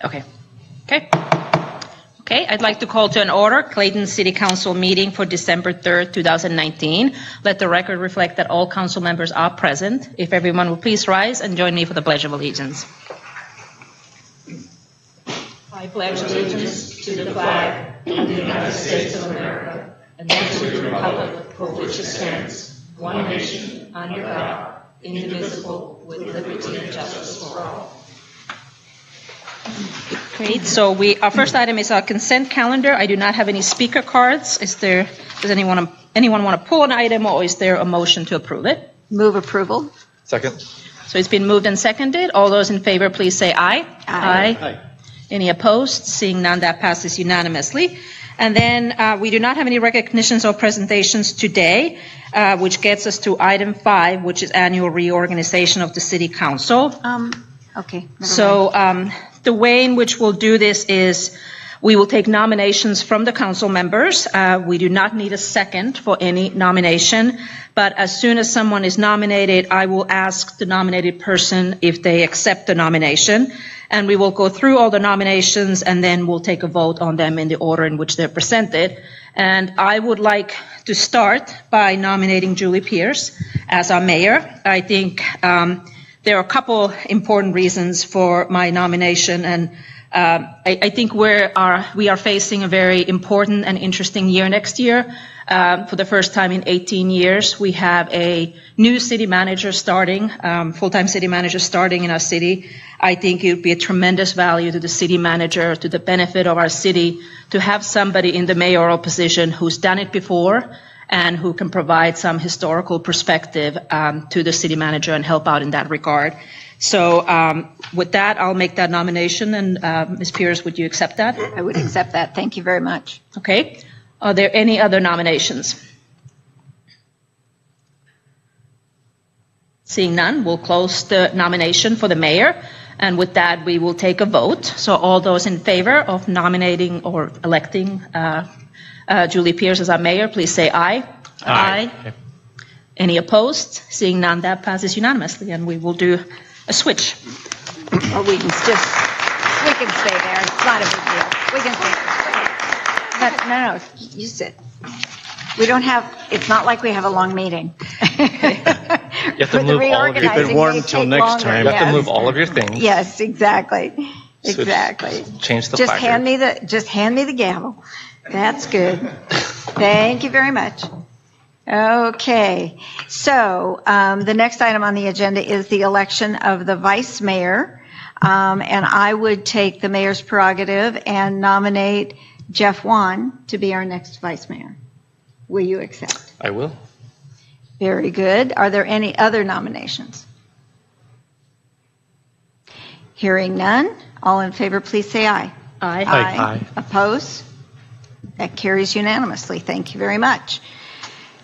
Okay. Okay, I'd like to call to an order Clayton City Council meeting for December 3rd, 2019. Let the record reflect that all council members are present. If everyone will please rise and join me for the Pledge of Allegiance. I pledge allegiance to the flag of the United States of America and to the republic for which it stands, one nation, under God, indivisible, with liberty and justice for all. Great. So our first item is our consent calendar. I do not have any speaker cards. Does anyone want to pull an item, or is there a motion to approve it? Move approval. Second. So it's been moved and seconded. All those in favor, please say aye. Aye. Any opposed? Seeing none, that passes unanimously. And then we do not have any recognitions or presentations today, which gets us to item 5, which is annual reorganization of the City Council. Okay. So the way in which we'll do this is we will take nominations from the council members. We do not need a second for any nomination, but as soon as someone is nominated, I will ask the nominated person if they accept the nomination, and we will go through all the nominations, and then we'll take a vote on them in the order in which they're presented. And I would like to start by nominating Julie Pierce as our mayor. I think there are a couple important reasons for my nomination, and I think we are facing a very important and interesting year next year. For the first time in 18 years, we have a new city manager starting, full-time city manager starting in our city. I think it would be a tremendous value to the city manager, to the benefit of our city, to have somebody in the mayoral position who's done it before and who can provide some historical perspective to the city manager and help out in that regard. So with that, I'll make that nomination. And Ms. Pierce, would you accept that? I would accept that. Thank you very much. Okay. Are there any other nominations? Seeing none, we'll close the nomination for the mayor. And with that, we will take a vote. So all those in favor of nominating or electing Julie Pierce as our mayor, please say aye. Aye. Okay. Any opposed? Seeing none, that passes unanimously, and we will do a switch. Or we can stay there. It's not a big deal. We can stay there. No, you sit. We don't have, it's not like we have a long meeting. You have to move all of your, Keep it warm till next time. You have to move all of your things. Yes, exactly. Exactly. Change the Just placard. hand me the gavel. That's good. Thank you very much. Okay. So the next item on the agenda is the election of the vice mayor. And I would take the mayor's prerogative and nominate Jeff Wan to be our next vice mayor. Will you accept? I will. Very good. Are there any other nominations? Hearing none. All in favor, please say aye. Aye. Aye. Oppose? That carries unanimously. Thank you very much.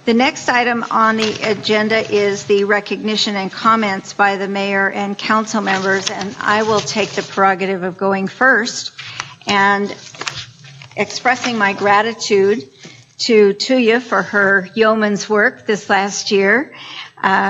The next item on the agenda is the recognition and comments by the mayor and council members, and I will take the prerogative of going first and expressing my gratitude to Tuya for her yeoman's work this last year.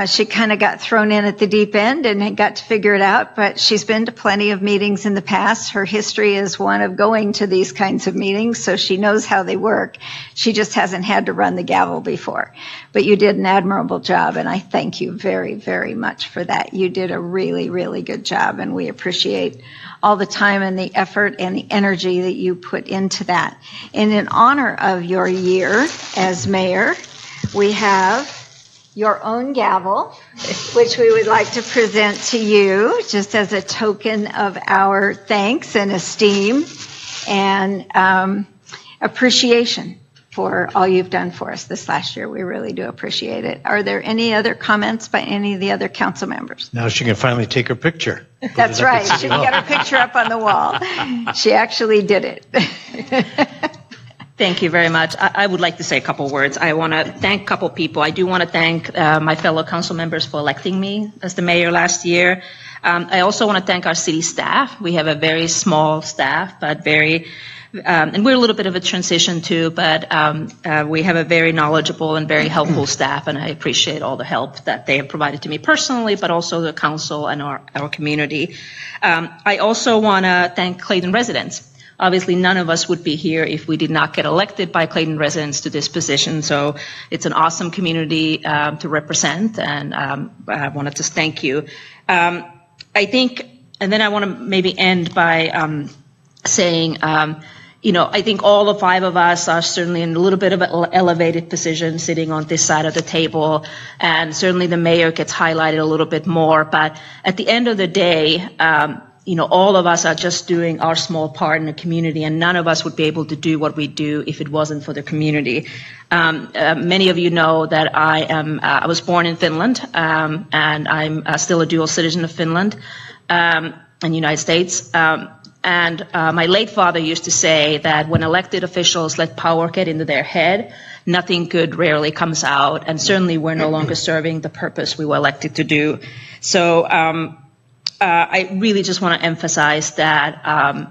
She kind of got thrown in at the deep end and got to figure it out, but she's been to plenty of meetings in the past. Her history is one of going to these kinds of meetings, so she knows how they work. She just hasn't had to run the gavel before. But you did an admirable job, and I thank you very, very much for that. You did a really, really good job, and we appreciate all the time and the effort and the energy that you put into that. And in honor of your year as mayor, we have your own gavel, which we would like to present to you just as a token of our thanks and esteem and appreciation for all you've done for us this last year. We really do appreciate it. Are there any other comments by any of the other council members? Now she can finally take her picture. That's right. She can get her picture up on the wall. She actually did it. Thank you very much. I would like to say a couple words. I want to thank a couple people. I do want to thank my fellow council members for electing me as the mayor last year. I also want to thank our city staff. We have a very small staff, but and we're a little bit of a transition too, but we have a very knowledgeable and very helpful staff, and I appreciate all the help that they have provided to me personally, but also the council and our community. I also want to thank Clayton residents. Obviously, none of us would be here if we did not get elected by Clayton residents to this position. So it's an awesome community to represent, and I want to just thank you. I think, and then I want to maybe end by saying, I think all the five of us are certainly in a little bit of an elevated position sitting on this side of the table, and certainly the mayor gets highlighted a little bit more. But at the end of the day, all of us are just doing our small part in the community, and none of us would be able to do what we do if it wasn't for the community. Many of you know that I was born in Finland, and I'm still a dual citizen of Finland and United States. And my late father used to say that when elected officials let power get into their head, nothing good rarely comes out, and certainly we're no longer serving the purpose we were elected to do. So I really just want to emphasize that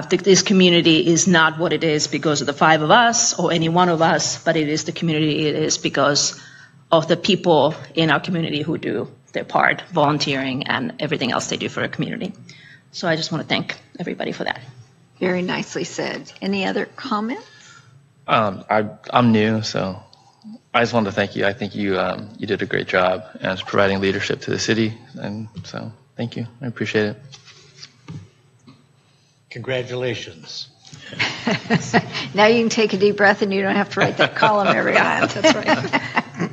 this community is not what it is because of the five of us or any one of us, but it is the community it is because of the people in our community who do their part, volunteering and everything else they do for our community. So I just want to thank everybody for that. Very nicely said. Any other comments? I'm new, so I just wanted to thank you. I think you did a great job as providing leadership to the city, and so thank you. I appreciate it. Congratulations. Now you can take a deep breath and you don't have to write that column every time. That's right.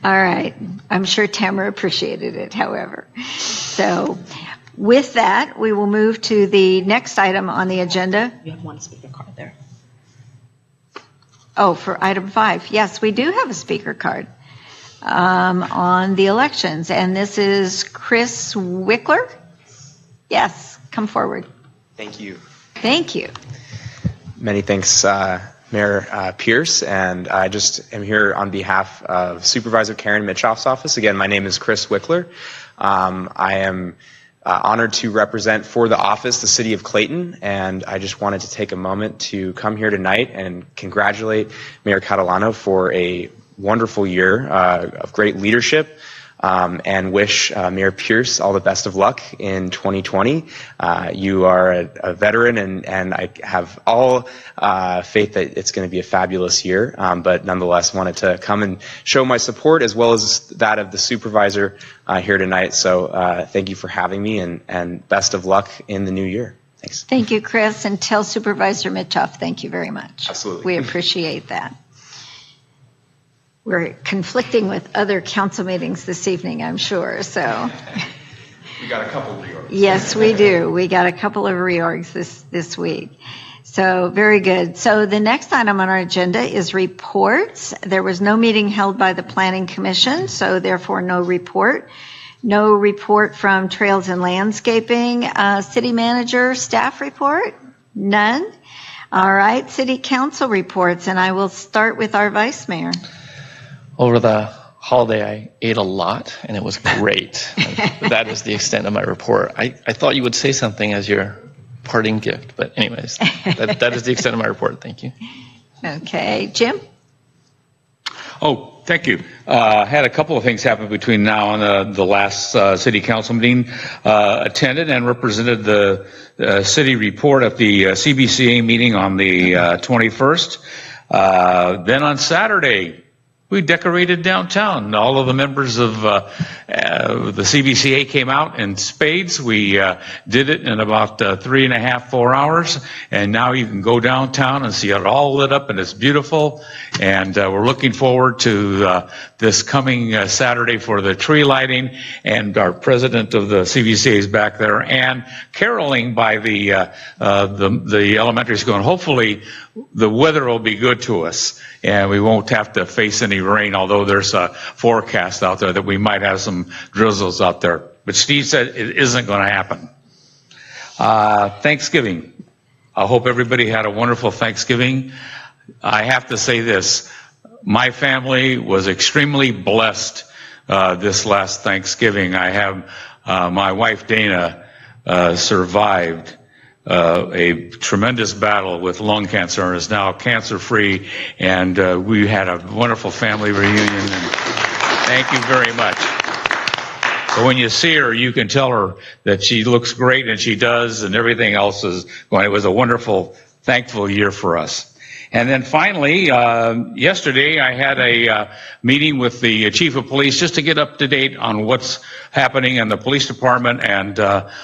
All right. I'm sure Tamara appreciated it, however. So with that, we will move to the next item on the agenda. You have one speaker card there. Oh, for item 5. Yes, we do have a speaker card on the elections. And this is Chris Wickler. Yes, come forward. Thank you. Thank you. Many thanks, Mayor Pierce. And I just am here on behalf of Supervisor Karen Mitchoff's office. Again, my name is Chris Wickler. I am honored to represent for the office the city of Clayton, and I just wanted to take a moment to come here tonight and congratulate Mayor Catalano for a wonderful year of great leadership, and wish Mayor Pierce all the best of luck in 2020. You are a veteran, and I have all faith that it's going to be a fabulous year, but nonetheless wanted to come and show my support as well as that of the supervisor here tonight. So thank you for having me, and best of luck in the new year. Thanks. Thank you, Chris, and tell Supervisor Mitchoff thank you very much. Absolutely. We appreciate that. We're conflicting with other council meetings this evening, I'm sure, so. We got a couple of reorgs. Yes, we do. We got a couple of reorgs this week. So very good. So the next item on our agenda is reports. There was no meeting held by the Planning Commission, so therefore no report. No report from Trails and Landscaping. City Manager, staff report? None. All right, City Council reports, and I will start with our Vice Mayor. Over the holiday, I ate a lot, and it was great. That is the extent of my report. I thought you would say something as your parting gift, but anyways, that is the extent of my report. Thank you. Okay, Jim? Oh, thank you. Had a couple of things happen between now and the last city council meeting. Attended and represented the city report at the CBCA meeting on the 21st. Then on Saturday, we decorated downtown. All of the members of the CBCA came out in spades. We did it in about 3.5, 4 hours. And now you can go downtown and see it all lit up, and it's beautiful. And we're looking forward to this coming Saturday for the tree lighting. And our president of the CBCA is back there, and caroling by the elementary school. And hopefully the weather will be good to us, and we won't have to face any rain, although there's a forecast out there that we might have some drizzles out there. But Steve said it isn't going to happen. Thanksgiving. I hope everybody had a wonderful Thanksgiving. I have to say this. My family was extremely blessed this last Thanksgiving. I have My wife Dana survived a tremendous battle with lung cancer and is now cancer-free, and we had a wonderful family reunion, and thank you very much. So when you see her, you can tell her that she looks great, and she does, and everything else is going. It was a wonderful, thankful year for us. And then finally, yesterday I had a meeting with the chief of police just to get up to date on what's happening in the police department, and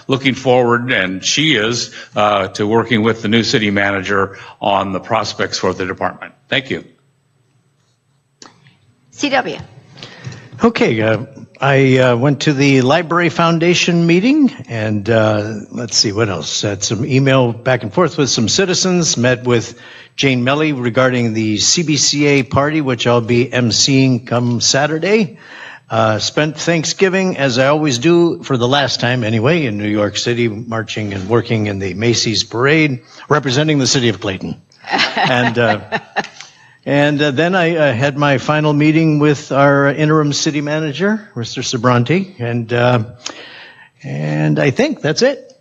looking forward, and she is, to working with the new city manager on the prospects for the department. Thank you. CW. Okay, I went to the Library Foundation meeting, and let's see what else. Had some email back and forth with some citizens, met with Jane Melly regarding the CBCA party, which I'll be emceeing come Saturday. Spent Thanksgiving, as I always do, for the last time anyway, in New York City, marching and working in the Macy's parade, representing the city of Clayton. And then I had my final meeting with our interim city manager, Mr. Sabranti, and I think that's it.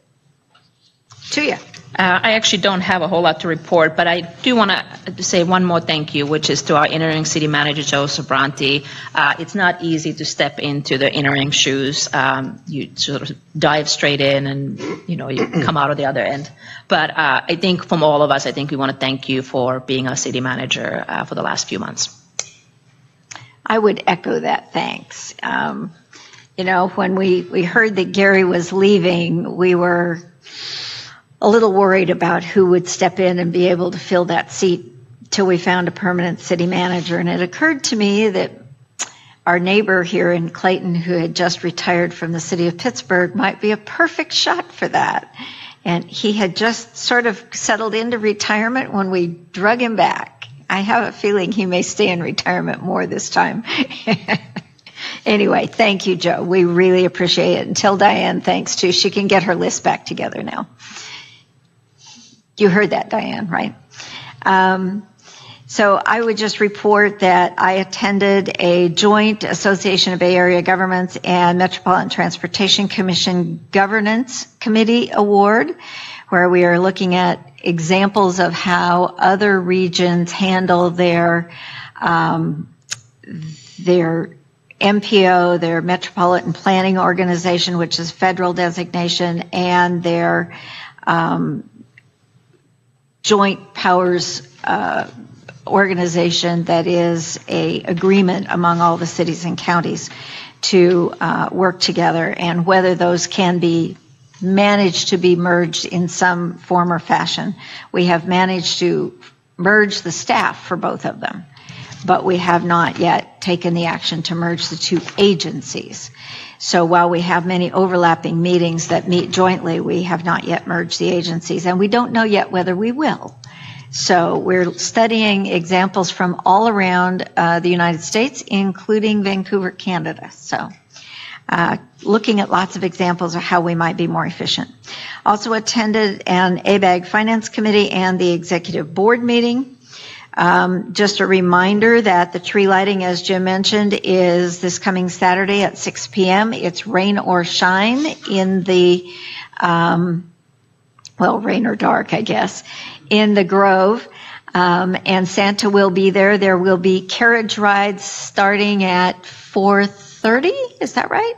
Tuya. I actually don't have a whole lot to report, but I do want to say one more thank you, which is to our interim city manager, Joe Sabranti. It's not easy to step into the interim shoes. You sort of dive straight in and, you come out of the other end. But I think from all of us, I think we want to thank you for being our city manager for the last few months. I would echo that thanks. When we heard that Gary was leaving, we were a little worried about who would step in and be able to fill that seat till we found a permanent city manager. And it occurred to me that our neighbor here in Clayton, who had just retired from the city of Pittsburgh, might be a perfect shot for that. And he had just sort of settled into retirement when we drug him back. I have a feeling he may stay in retirement more this time. Anyway, thank you, Joe. We really appreciate it. And tell Diane thanks, too. She can get her list back together now. You heard that, Diane, right? So I would just report that I attended a joint Association of Bay Area Governments and Metropolitan Transportation Commission Governance Committee Award, where we are looking at examples of how other regions handle their MPO, their Metropolitan Planning Organization, which is federal designation, and their Joint Powers organization that is a agreement among all the cities and counties to work together, and whether those can be managed to be merged in some form or fashion. We have managed to merge the staff for both of them, but we have not yet taken the action to merge the two agencies. So while we have many overlapping meetings that meet jointly, we have not yet merged the agencies, and we don't know yet whether we will. So we're studying examples from all around the United States, including Vancouver, Canada. So looking at lots of examples of how we might be more efficient. Also attended an ABAG Finance Committee and the Executive Board meeting. Just a reminder that the tree lighting, as Jim mentioned, is this coming Saturday at 6 p.m. It's rain or shine in the, rain or dark, I guess, in the Grove. And Santa will be there. There will be carriage rides starting at 4:30. Is that right?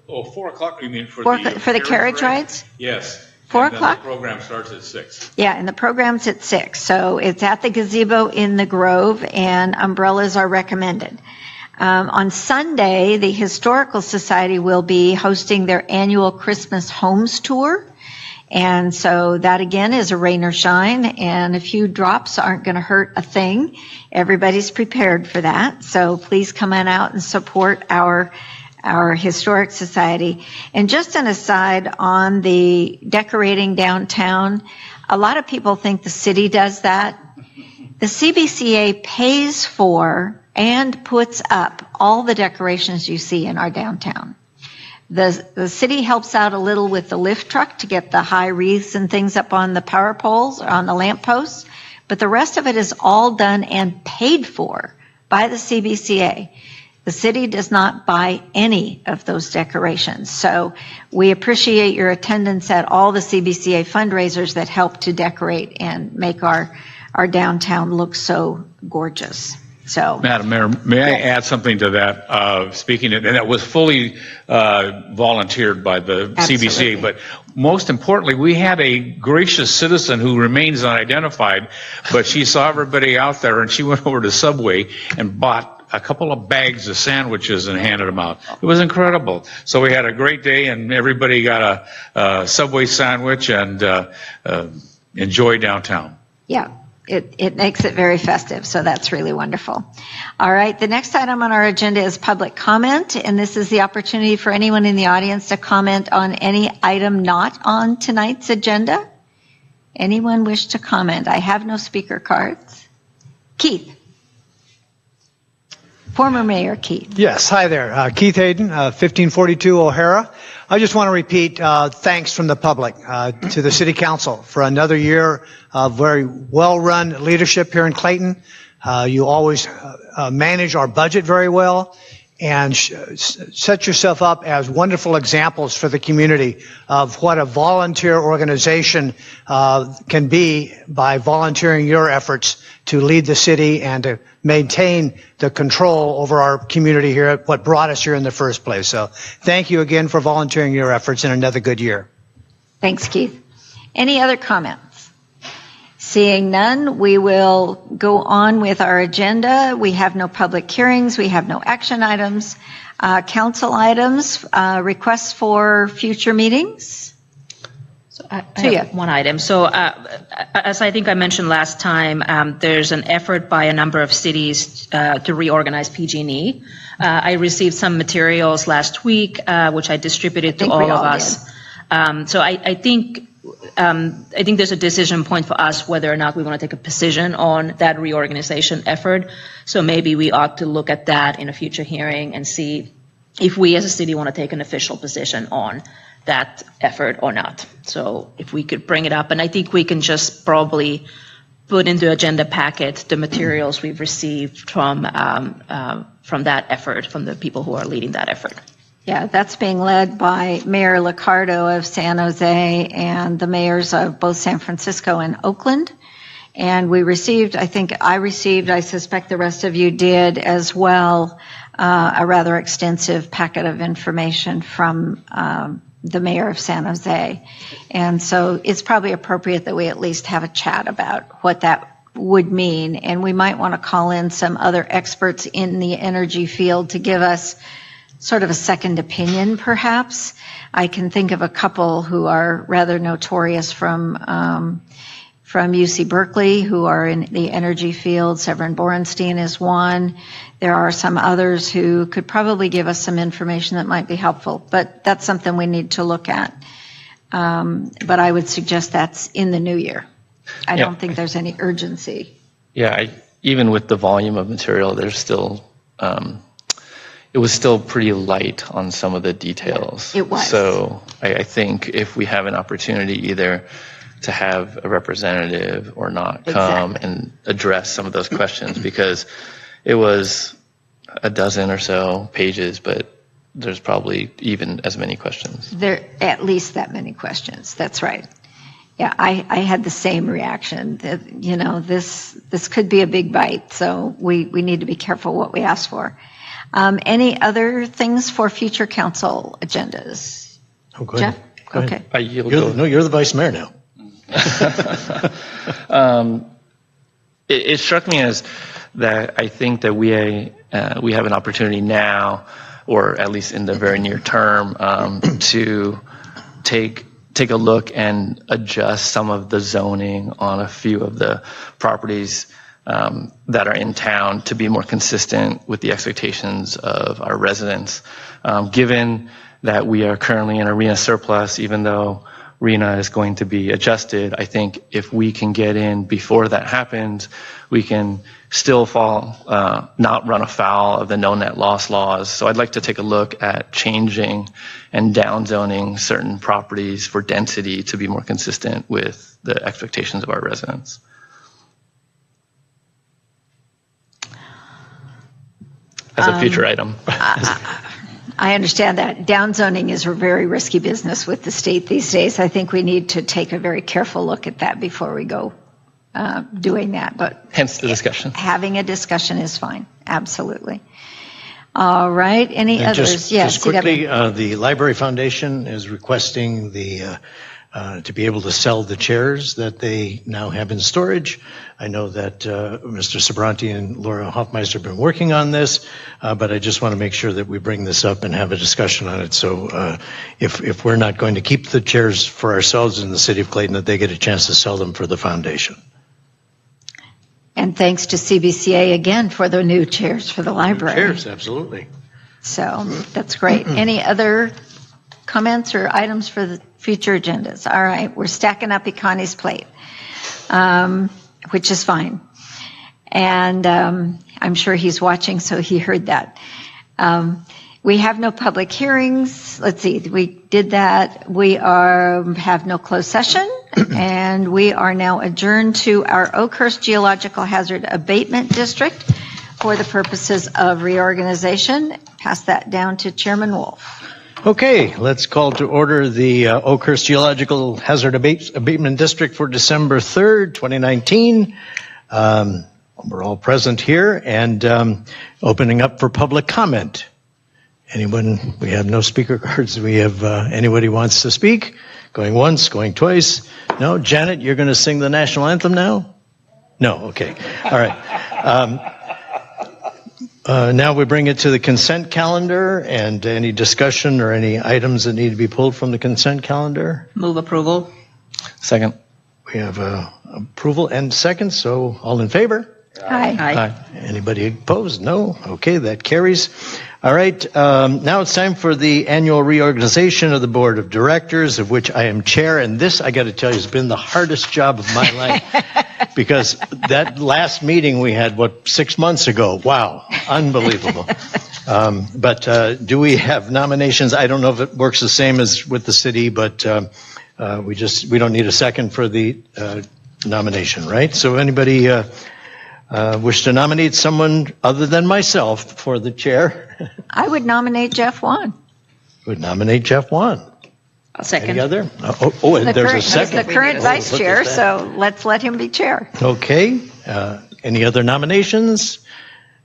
Oh, 4 o'clock, you mean for the carriage rides? Yes. 4 and o'clock? The program starts at 6. Yeah, and the program's at 6. So it's at the gazebo in the Grove, and umbrellas are recommended. On Sunday, the Historical Society will be hosting their annual Christmas Homes Tour. And so that, again, is a rain or shine, and a few drops aren't going to hurt a thing. Everybody's prepared for that. So please come on out and support our Historic Society. And just an aside on the decorating downtown, a lot of people think the city does that. The CBCA pays for and puts up all the decorations you see in our downtown. The city helps out a little with the lift truck to get the high wreaths and things up on the power poles or on the lamp posts, but the rest of it is all done and paid for by the CBCA. The city does not buy any of those decorations. So we appreciate your attendance at all the CBCA fundraisers that help to decorate and make our downtown look so gorgeous. So, Madam Mayor, may I add something to that? Speaking of, and that was fully volunteered by the Absolutely. CBCA, but most importantly, we had a gracious citizen who remains unidentified, but she saw everybody out there and she went over to Subway and bought a couple of bags of sandwiches and handed them out. It was incredible. So we had a great day and everybody got a Subway sandwich and enjoy downtown. yeah. It makes it very festive, so that's really wonderful. All right, the next item on our agenda is public comment, and this is the opportunity for anyone in the audience to comment on any item not on tonight's agenda. Anyone wish to comment? I have no speaker cards. Keith. Former Mayor Keith. Yes, hi there. Keith Hayden, 1542 O'Hara. I just want to repeat thanks from the public to the City Council for another year of very well-run leadership here in Clayton. You always manage our budget very well and set yourself up as wonderful examples for the community of what a volunteer organization can be by volunteering your efforts to lead the city and to maintain the control over our community here, what brought us here in the first place. So thank you again for volunteering your efforts in another good year. Thanks, Keith. Any other comments? Seeing none, we will go on with our agenda. We have no public hearings. We have no action items. Council items, requests for future meetings. So I have one item. So as I think I mentioned last time, there's an effort by a number of cities to reorganize PG&E. I received some materials last week, which I distributed to all of us. So I think there's a decision point for us whether or not we want to take a position on that reorganization effort. So maybe we ought to look at that in a future hearing and see if we as a city want to take an official position on that effort or not. So if we could bring it up, and I think we can just probably put into agenda packet the materials we've received from that effort, from the people who are leading that effort. Yeah, that's being led by Mayor Liccardo of San Jose and the mayors of both San Francisco and Oakland. And we received, I suspect the rest of you did as well, a rather extensive packet of information from the mayor of San Jose. And so it's probably appropriate that we at least have a chat about what that would mean. And we might want to call in some other experts in the energy field to give us sort of a second opinion, perhaps. I can think of a couple who are rather notorious from UC Berkeley who are in the energy field. Severin Borenstein is one. There are some others who could probably give us some information that might be helpful, but that's something we need to look at. But I would suggest that's in the new year. I don't think there's any urgency. Yeah, even with the volume of material, there's still it was still pretty light on some of the details. It was. So I think if we have an opportunity either to have a representative or not come and address some of those questions, because it was a dozen or so pages, but there's probably even as many questions. There at least that many questions. That's right. Yeah, I had the same reaction. That, you know, this could be a big bite, so we need to be careful what we ask for. Any other things for future council agendas? Oh, go ahead. Jeff? Go ahead. Okay. You're the vice mayor now. It struck me as that I think that we have an opportunity now, or at least in the very near term, to take a look and adjust some of the zoning on a few of the properties that are in town to be more consistent with the expectations of our residents. Given that we are currently in a RENA surplus, even though RENA is going to be adjusted, I think if we can get in before that happens, we can still not run afoul of the no net loss laws. So I'd like to take a look at changing and downzoning certain properties for density to be more consistent with the expectations of our residents. as a future item. I understand that. Downzoning is a very risky business with the state these days. I think we need to take a very careful look at that before we go doing that. But Hence the discussion. having a discussion is fine. Absolutely. All right. Any And others? Just quickly, CW. the Library Foundation is requesting to be able to sell the chairs that they now have in storage. I know that Mr. Sabranti and Laura Hoffmeister have been working on this, but I just want to make sure that we bring this up and have a discussion on it. So if we're not going to keep the chairs for ourselves in the city of Clayton, that they get a chance to sell them for the foundation. And thanks to CBCA again for the new chairs for the library. Chairs, absolutely. So that's great. Any other comments or items for the future agendas? All right, we're stacking up Connie's plate, which is fine. And I'm sure he's watching, so he heard that. We have no public hearings. Let's see, we did that. We have no closed session, and we are now adjourned to our Oakhurst Geological Hazard Abatement District for the purposes of reorganization. Pass that down to Chairman Wolf. Okay, let's call to order the Oakhurst Geological Hazard Abatement District for December 3rd, 2019. We're all present here and opening up for public comment. Anyone? We have no speaker cards. We have anybody wants to speak? Going once, going twice? No? Janet, you're going to sing the national anthem now? No? Okay. All right. Now we bring it to the consent calendar, and any discussion or any items that need to be pulled from the consent calendar. Move approval. Second. We have approval and second, so all in favor? Aye. Aye. Anybody opposed? No? Okay, that carries. All right, now it's time for the annual reorganization of the Board of Directors, of which I am chair, and this, I got to tell you, has been the hardest job of my life, because that last meeting we had, 6 months ago? Wow, unbelievable. But do we have nominations? I don't know if it works the same as with the city, but we don't need a second for the nomination, right? So anybody wish to nominate someone other than myself for the chair? I would nominate Jeff Wan. Would nominate Jeff Wan. I'll second. Any other? And there's a second. He's the current vice look at chair, that. so let's let him be chair. Okay. Any other nominations?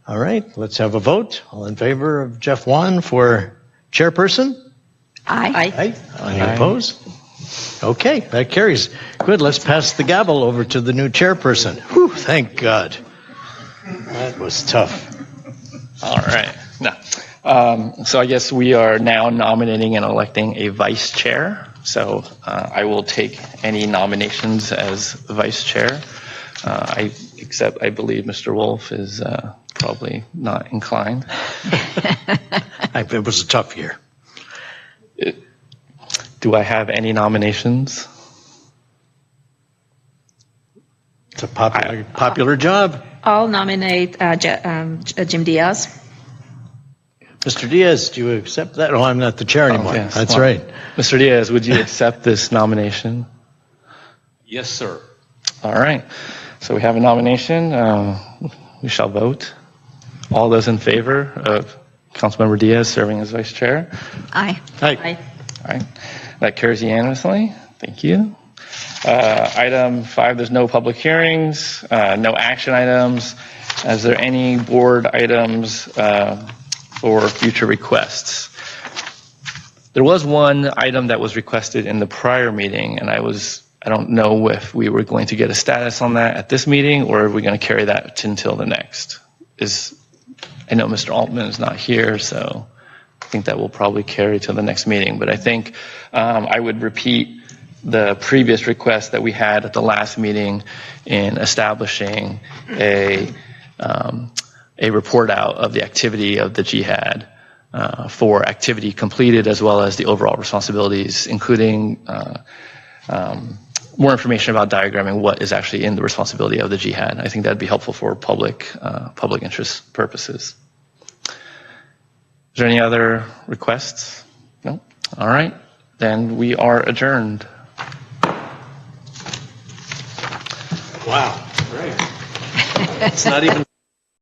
All right. Let's have a vote. All in favor of Jeff Wan for chairperson? Aye. Aye. Any opposed? Okay, that carries. Good. Let's pass the gavel over to the new chairperson. Whew, thank God. That was tough. All right. No. So I guess we are now nominating and electing a vice chair. So I will take any nominations as vice chair. I believe Mr. Wolf is probably not inclined. It was a tough year. Do I have any nominations? It's a popular job. I'll nominate Jim Diaz. Mr. Diaz, do you accept that? Oh, I'm not the chair anymore. yes. That's Well, right. Mr. Diaz, would you accept this nomination? Yes, sir. All right. So we have a nomination. We shall vote. All those in favor of Councilmember Diaz serving as vice chair? Aye. Aye. All right. That carries unanimously. Thank you. Item 5, there's no public hearings, no action items. Is there any board items for future requests? There was one item that was requested in the prior meeting, and I don't know if we were going to get a status on that at this meeting, or are we going to carry that until the next? I know Mr. Altman is not here, so I think that will probably carry to the next meeting. But I think I would repeat the previous request that we had at the last meeting in establishing a report out of the activity of the jihad for activity completed, as well as the overall responsibilities, including more information about diagramming what is actually in the responsibility of the jihad. I think that'd be helpful for public interest purposes. Is there any other requests? No? All right. Then we are adjourned. Wow. Great. It's not even